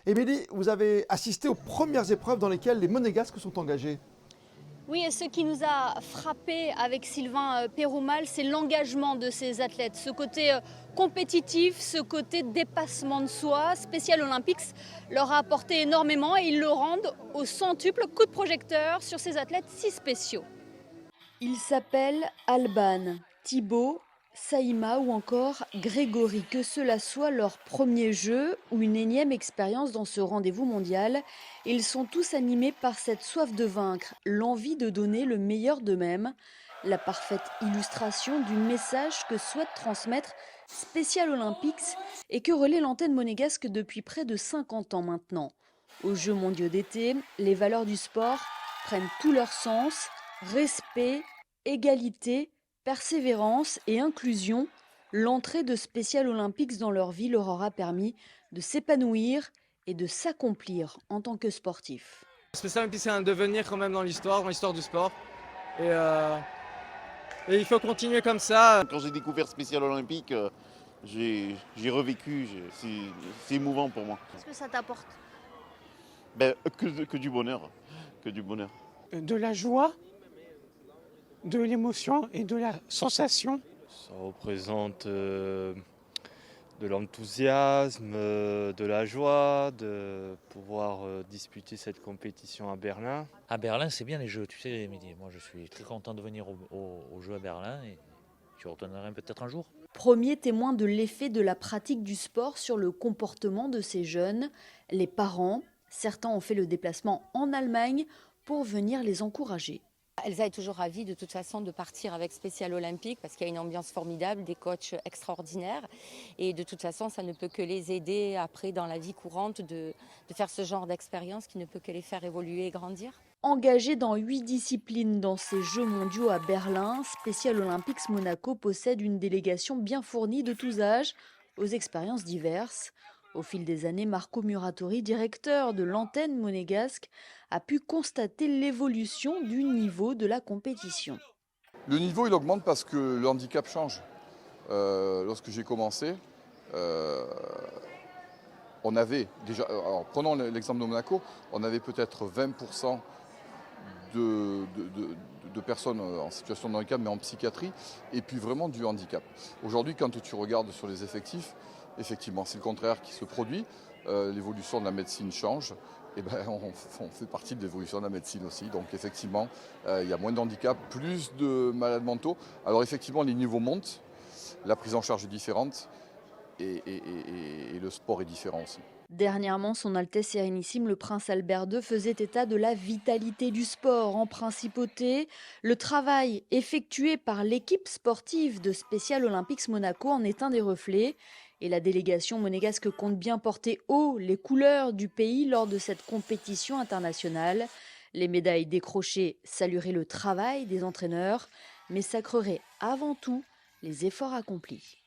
Émilie, vous avez assisté aux premières épreuves dans lesquelles les Monégasques sont engagés. Oui, et ce qui nous a frappé avec Sylvain Péroumal, c'est l'engagement de ces athlètes. Ce côté compétitif, ce côté dépassement de soi, Special Olympics leur a apporté énormément et ils le rendent au centuple coup de projecteur sur ces athlètes si spéciaux. Ils s'appellent Alban, Thibaut, Saïma ou encore Grégory. Que cela soit leur premier jeu ou une énième expérience dans ce rendez-vous mondial, ils sont tous animés par cette soif de vaincre, l'envie de donner le meilleur d'eux-mêmes, la parfaite illustration du message que souhaite transmettre Special Olympics et que relaie l'antenne monégasque depuis près de 50 ans maintenant. Aux Jeux mondiaux d'été, les valeurs du sport prennent tout leur sens: respect, égalité, persévérance et inclusion. L'entrée de Special Olympics dans leur vie leur aura permis de s'épanouir et de s'accomplir en tant que sportifs. Special Olympics, c'est un devenir quand même dans l'histoire du sport. Et, euh, et il faut continuer comme ça. Quand j'ai découvert Spécial Olympique, j'ai revécu, c'est émouvant pour moi. Qu'est-ce que ça t'apporte? Que du bonheur, que du bonheur. De la joie, de l'émotion et de la sensation. Ça représente de l'enthousiasme, de la joie de pouvoir disputer cette compétition à Berlin. À Berlin, c'est bien les Jeux, tu sais, Mehdi. Moi, je suis très content de venir aux Jeux à Berlin et je retournerai peut-être un jour. Premier témoin de l'effet de la pratique du sport sur le comportement de ces jeunes, les parents. Certains ont fait le déplacement en Allemagne pour venir les encourager. Elsa est toujours ravie de toute façon de partir avec Special Olympique parce qu'il y a une ambiance formidable, des coachs extraordinaires et de toute façon ça ne peut que les aider après dans la vie courante de faire ce genre d'expérience qui ne peut que les faire évoluer et grandir. Engagé dans 8 disciplines dans ces Jeux mondiaux à Berlin, Special Olympics Monaco possède une délégation bien fournie de tous âges, aux expériences diverses. Au fil des années, Marco Muratori, directeur de l'antenne monégasque, a pu constater l'évolution du niveau de la compétition. Le niveau il augmente parce que le handicap change. Lorsque j'ai commencé, on avait déjà, alors prenons l'exemple de Monaco, on avait peut-être 20% de personnes en situation de handicap, mais en psychiatrie, et puis vraiment du handicap. Aujourd'hui, quand tu regardes sur les effectifs, effectivement, c'est le contraire qui se produit. L'évolution de la médecine change. Et on fait partie de l'évolution de la médecine aussi. Donc effectivement, il y a moins de handicap, plus de malades mentaux. Alors effectivement, les niveaux montent, la prise en charge est différente et le sport est différent aussi. Dernièrement, son Altesse Sérénissime, le prince Albert II, faisait état de la vitalité du sport en principauté. Le travail effectué par l'équipe sportive de Special Olympics Monaco en est un des reflets. Et la délégation monégasque compte bien porter haut les couleurs du pays lors de cette compétition internationale. Les médailles décrochées salueraient le travail des entraîneurs, mais sacreraient avant tout les efforts accomplis.